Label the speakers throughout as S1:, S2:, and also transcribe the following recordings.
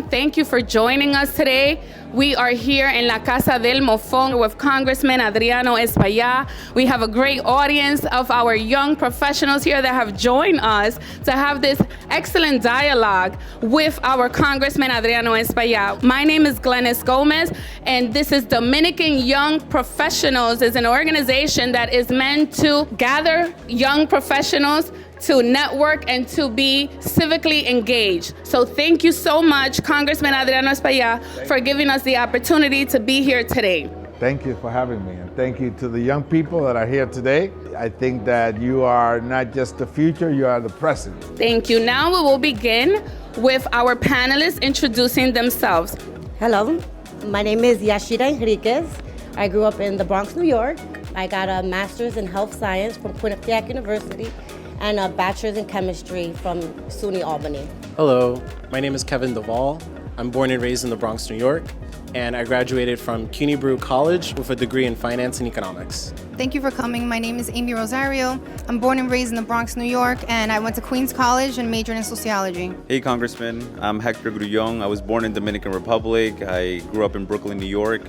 S1: Thank you for joining us today. We are here in La Casa del Mofón with Congressman Adriano Espaillat. We have a great audience of our young professionals here that have joined us to have this excellent dialogue with our Congressman Adriano Espaillat. My name is Glennis Gomez, and this is Dominican Young Professionals. It's an organization that is meant to gather young professionals to network and to be civically engaged. So thank you so much, Congressman Adriano Espaillat, for giving us the opportunity to be here today.
S2: Thank you for having me, and thank you to the young people that are here today. I think that you are not just the future, you are the present.
S1: Thank you. Now we will begin with our panelists introducing themselves.
S3: Hello, my name is Yashira Enriquez. I grew up in the Bronx, New York. I got a master's in health science from Quinnipiac University and a bachelor's in chemistry from SUNY Albany.
S4: Hello, my name is Kevin Duvall. I'm born and raised in the Bronx, New York, and I graduated from CUNY Brew College with a degree in finance and economics.
S5: Thank you for coming. My name is Amy Rosario. I'm born and raised in the Bronx, New York, and I went to Queens College and majored in sociology.
S6: Hey, Congressman. I'm Hector Grullón. I was born in Dominican Republic. I grew up in Brooklyn, New York.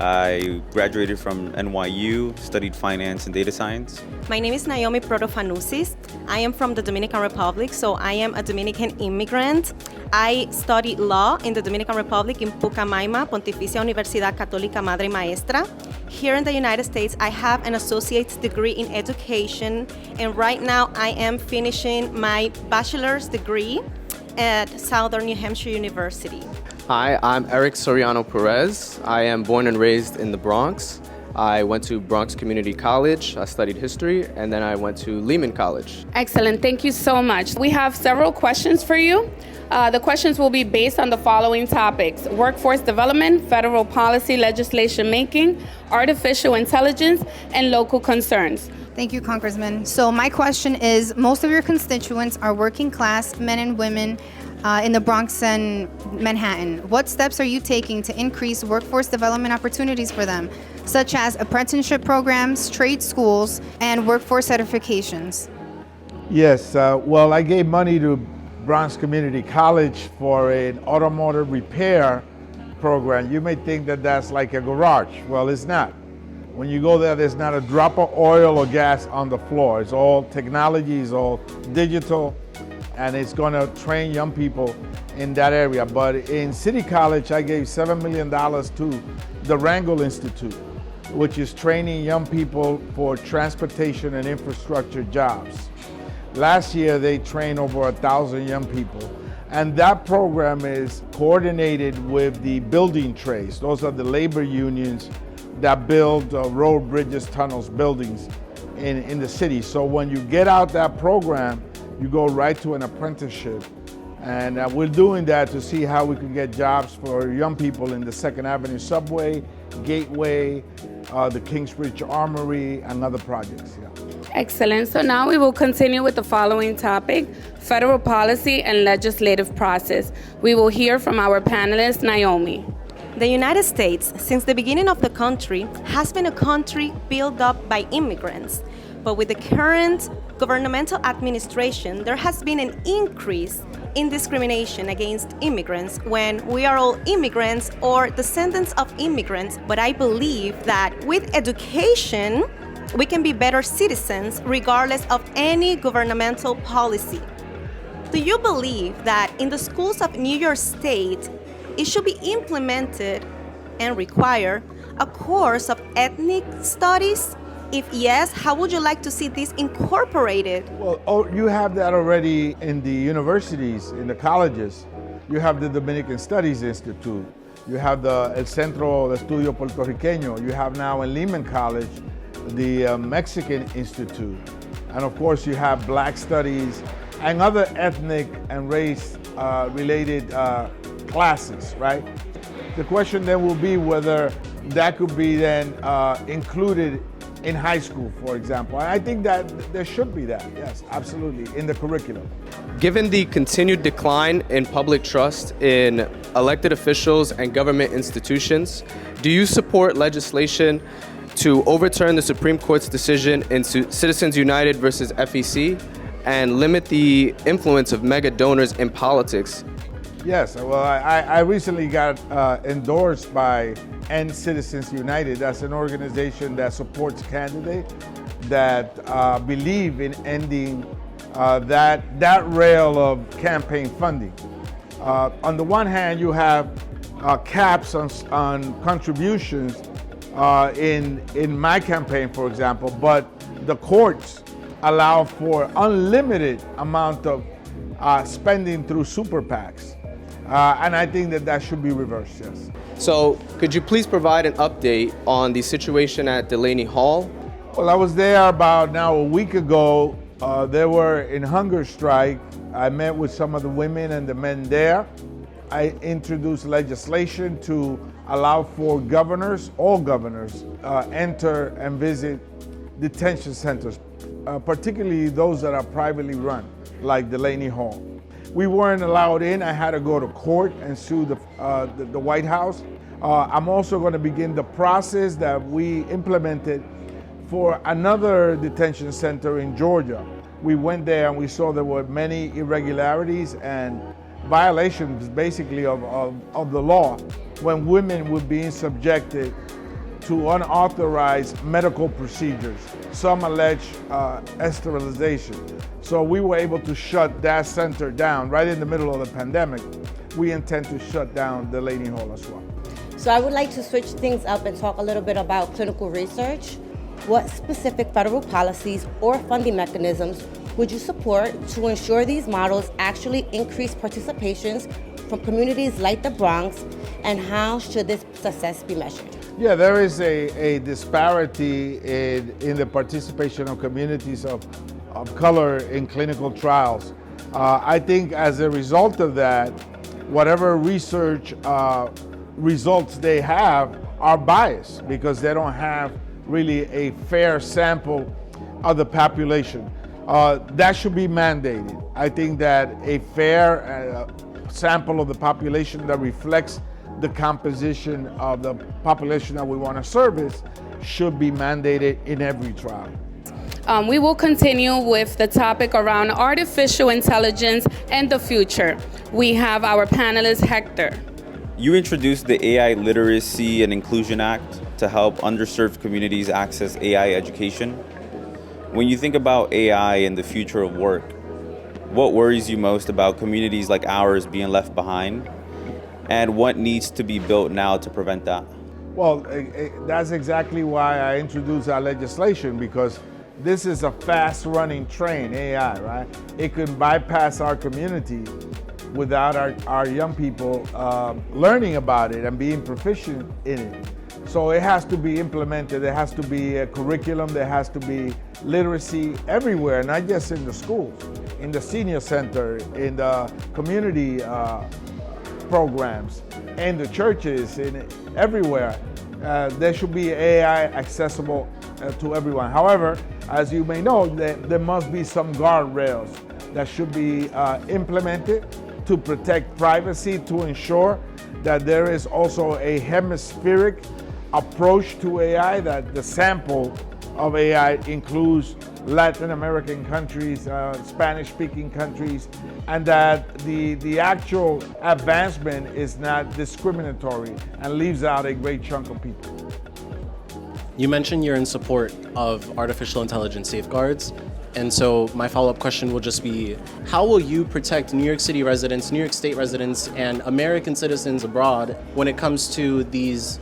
S6: I graduated from NYU, studied finance and data science.
S7: My name is Naomi Protofanusis. I am from the Dominican Republic, so I am a Dominican immigrant. I studied law in the Dominican Republic in Pucamaima, Pontificia Universidad Católica Madre Maestra. Here in the United States, I have an associate's degree in education, and right now I am finishing my bachelor's degree at Southern New Hampshire University.
S8: Hi, I'm Eric Soriano Perez. I am born and raised in the Bronx. I went to Bronx Community College, I studied history, and then I went to Lehman College.
S1: Excellent, thank you so much. We have several questions for you. The questions will be based on the following topics: workforce development, federal policy legislation making, artificial intelligence, and local concerns.
S5: Thank you, Congressman. So my question is, most of your constituents are working class men and women in the Bronx and Manhattan. What steps are you taking to increase workforce development opportunities for them, such as apprenticeship programs, trade schools, and workforce certifications?
S2: Yes, well, I gave money to Bronx Community College for an automotive repair program. You may think that that's like a garage. Well, it's not. When you go there, there's not a drop of oil or gas on the floor. It's all technology, it's all digital, and it's going to train young people in that area. But in City College, I gave $7 million to the Rangel Institute, which is training young people for transportation and infrastructure jobs. Last year, they trained over 1,000 young people. And that program is coordinated with the building trades. Those are the labor unions that build road, bridges, tunnels, buildings in the city. So when you get out that program, you go right to an apprenticeship. And we're doing that to see how we can get jobs for young people in the 2nd Avenue Subway, Gateway, the Kingsbridge Armory, and other projects. Yeah.
S1: Excellent. So now we will continue with the following topic: federal policy and legislative process. We will hear from our panelist, Naomi.
S7: The United States, since the beginning of the country, has been a country built up by immigrants. But with the current governmental administration, there has been an increase in discrimination against immigrants when we are all immigrants or descendants of immigrants. But I believe that with education, we can be better citizens regardless of any governmental policy. Do you believe that in the schools of New York State, it should be implemented and require a course of ethnic studies? If yes, how would you like to see this incorporated?
S2: Well, you have that already in the universities, in the colleges. You have the Dominican Studies Institute. You have the El Centro de Estudio Puertorriqueño. You have now in Lehman College, the Mexican Institute. And of course, you have Black Studies and other ethnic and race related classes, right? The question then will be whether that could be then included in high school, for example. I think that there should be that, yes, absolutely, in the curriculum.
S8: Given the continued decline in public trust in elected officials and government institutions, do you support legislation to overturn the Supreme Court's decision in Citizens United versus FEC and limit the influence of mega donors in politics?
S2: Yes, well, I recently got endorsed by End Citizens United. That's an organization that supports candidates that believe in ending that rail of campaign funding. On the one hand, you have caps on contributions in my campaign, for example, but the courts allow for unlimited amount of spending through super PACs. And I think that should be reversed, yes.
S8: So, could you please provide an update on the situation at Delaney Hall?
S2: Well, I was there about now a week ago. They were in hunger strike. I met with some of the women and the men there. I introduced legislation to allow for governors, all governors, enter and visit detention centers, particularly those that are privately run, like Delaney Hall. We weren't allowed in. I had to go to court and sue the White House. I'm also going to begin the process that we implemented for another detention center in Georgia. We went there and we saw there were many irregularities and violations basically of the law when women were being subjected to unauthorized medical procedures. Some allege sterilization. So we were able to shut that center down right in the middle of the pandemic. We intend to shut down Delaney Hall as well.
S3: So I would like to switch things up and talk a little bit about clinical research. What specific federal policies or funding mechanisms would you support to ensure these models actually increase participations from communities like the Bronx, and how should this success be measured?
S2: Yeah, there is a disparity in the participation of communities of color in clinical trials. I think as a result of that, whatever research results they have are biased because they don't have really a fair sample of the population. That should be mandated. I think that a fair sample of the population that reflects the composition of the population that we want to service should be mandated in every trial.
S1: We will continue with the topic around artificial intelligence and the future. We have our panelist, Hector.
S6: You introduced the AI Literacy and Inclusion Act to help underserved communities access AI education. When you think about AI and the future of work, what worries you most about communities like ours being left behind? And what needs to be built now to prevent that?
S2: Well, that's exactly why I introduced our legislation, because this is a fast-running train, AI, right? It can bypass our community without our young people learning about it and being proficient in it. So it has to be implemented. There has to be a curriculum. There has to be literacy everywhere, not just in the schools, in the senior center, in the community programs, in the churches, everywhere. There should be AI accessible to everyone. However, as you may know, there must be some guardrails that should be implemented to protect privacy, to ensure that there is also a hemispheric approach to AI, that the sample of AI includes Latin American countries, Spanish-speaking countries, and that the actual advancement is not discriminatory and leaves out a great chunk of people.
S4: You mentioned you're in support of artificial intelligence safeguards. And so my follow-up question will just be, how will you protect New York City residents, New York State residents, and American citizens abroad when it comes to these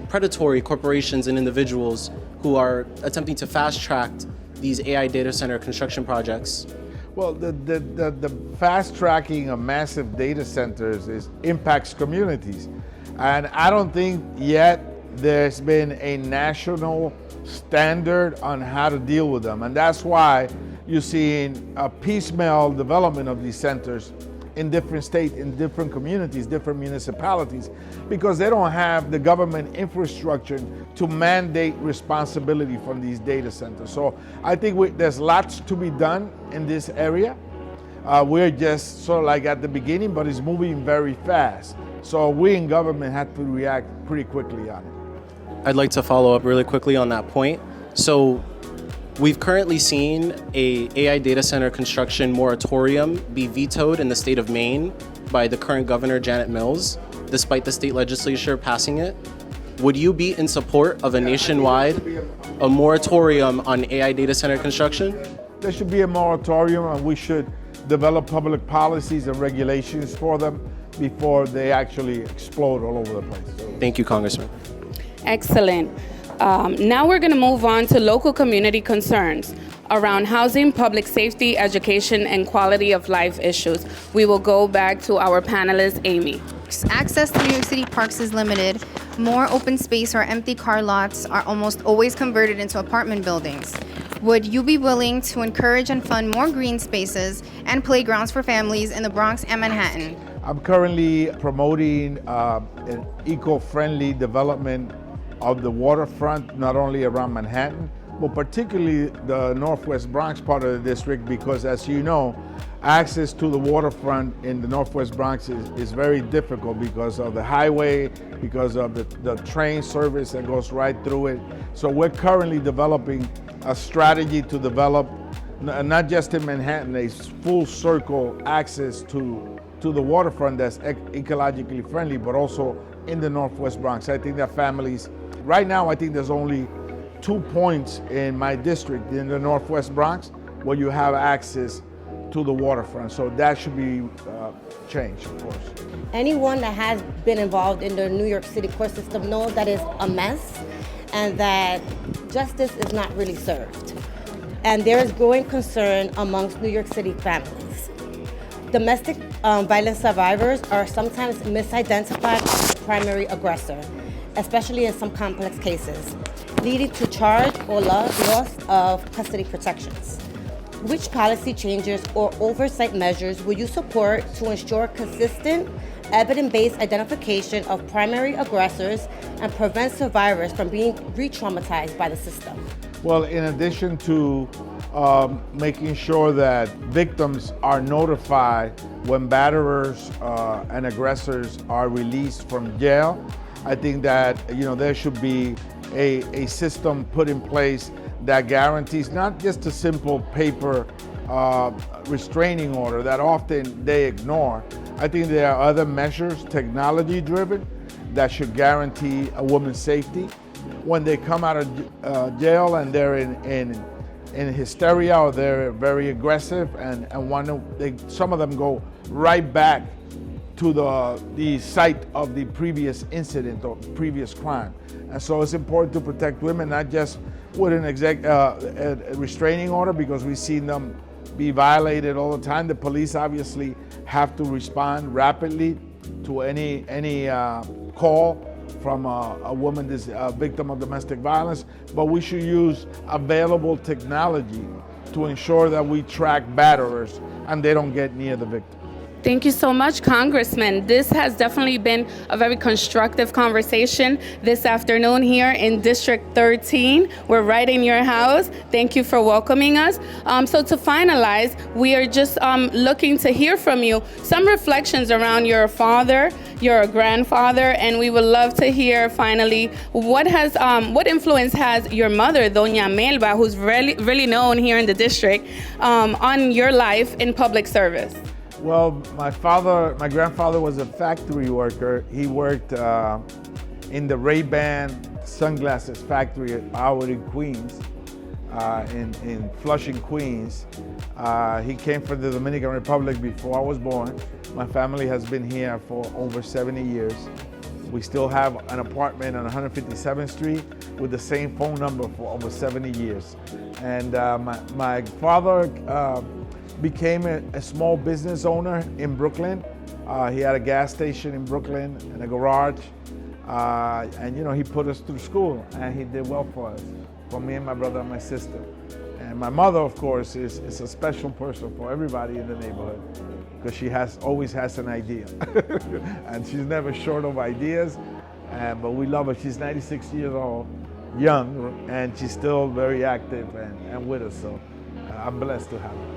S4: predatory corporations and individuals who are attempting to fast-track these AI data center construction projects?
S2: Well, the fast-tracking of massive data centers impacts communities. And I don't think yet there's been a national standard on how to deal with them. And that's why you're seeing a piecemeal development of these centers in different states, in different communities, different municipalities, because they don't have the government infrastructure to mandate responsibility from these data centers. So I think there's lots to be done in this area. We're just sort of like at the beginning, but it's moving very fast. So we in government have to react pretty quickly on it.
S4: I'd like to follow up really quickly on that point. So we've currently seen a AI data center construction moratorium be vetoed in the state of Maine by the current governor, Janet Mills, despite the state legislature passing it. Would you be in support of a nationwide a moratorium on AI data center construction?
S2: There should be a moratorium, and we should develop public policies and regulations for them before they actually explode all over the place.
S4: Thank you, Congressman.
S1: Excellent. Now we're going to move on to local community concerns around housing, public safety, education, and quality of life issues. We will go back to our panelist, Amy.
S5: Access to New York City parks is limited. More open space or empty car lots are almost always converted into apartment buildings. Would you be willing to encourage and fund more green spaces and playgrounds for families in the Bronx and Manhattan?
S2: I'm currently promoting an eco-friendly development of the waterfront, not only around Manhattan, but particularly the Northwest Bronx part of the district, because as you know, access to the waterfront in the Northwest Bronx is very difficult because of the highway, because of the train service that goes right through it. So we're currently developing a strategy to develop, not just in Manhattan, a full circle access to the waterfront that's ecologically friendly, but also in the Northwest Bronx. I think that families, right now I think there's only 2 points in my district in the Northwest Bronx where you have access to the waterfront. So that should be changed, of course.
S3: Anyone that has been involved in the New York City court system knows that it's a mess and that justice is not really served. And there is growing concern amongst New York City families. Domestic violence survivors are sometimes misidentified as the primary aggressor, especially in some complex cases, leading to charge or loss of custody protections. Which policy changes or oversight measures will you support to ensure consistent, evidence-based identification of primary aggressors and prevent survivors from being re-traumatized by the system?
S2: Well, in addition to making sure that victims are notified when batterers and aggressors are released from jail, I think that there should be a system put in place that guarantees not just a simple paper restraining order that often they ignore. I think there are other measures, technology driven, that should guarantee a woman's safety. When they come out of jail and they're in hysteria or they're very aggressive and some of them go right back to the site of the previous incident or previous crime. And so it's important to protect women, not just with a restraining order, because we've seen them be violated all the time. The police obviously have to respond rapidly to any call from a woman that's a victim of domestic violence, but we should use available technology to ensure that we track batterers and they don't get near the victim.
S1: Thank you so much, Congressman. This has definitely been a very constructive conversation this afternoon here in District 13. We're right in your house. Thank you for welcoming us. So to finalize, we are just looking to hear from you some reflections around your father, your grandfather, and we would love to hear finally what influence has your mother, Doña Melba, who's really known here in the district, on your life in public service.
S2: Well, my grandfather was a factory worker. He worked in the Ray-Ban sunglasses factory at Howard in Queens, in Flushing, Queens. He came from the Dominican Republic before I was born. My family has been here for over 70 years. We still have an apartment on 157th Street with the same phone number for over 70 years. And my father became a small business owner in Brooklyn. He had a gas station in Brooklyn and a garage. And he put us through school and he did well for us, for me and my brother and my sister. And my mother, of course, is a special person for everybody in the neighborhood because she always has an idea. And she's never short of ideas, but we love her. She's 96 years old, young, and she's still very active and with us. So I'm blessed to have her.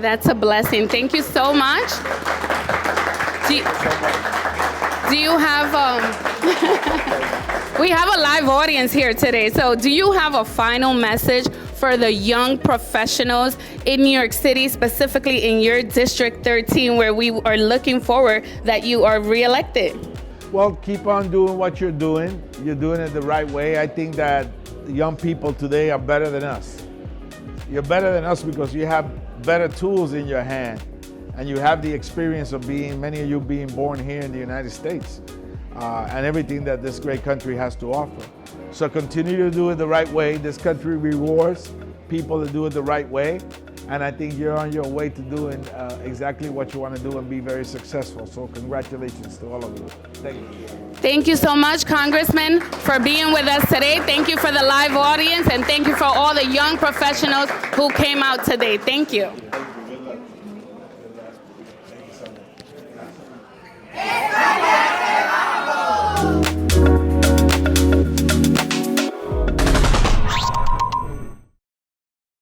S1: That's a blessing. Thank you so much. Do you have, we have a live audience here today, so do you have a final message for the young professionals in New York City, specifically in your District 13, where we are looking forward that you are reelected?
S2: Well, keep on doing what you're doing. You're doing it the right way. I think that young people today are better than us. You're better than us because you have better tools in your hand, and you have the experience of many of you being born here in the United States, and everything that this great country has to offer. So continue to do it the right way. This country rewards people to do it the right way, and I think you're on your way to doing exactly what you want to do and be very successful. So congratulations to all of you. Thank you.
S1: Thank you so much, Congressman, for being with us today. Thank you for the live audience, and thank you for all the young professionals who came out today. Thank you.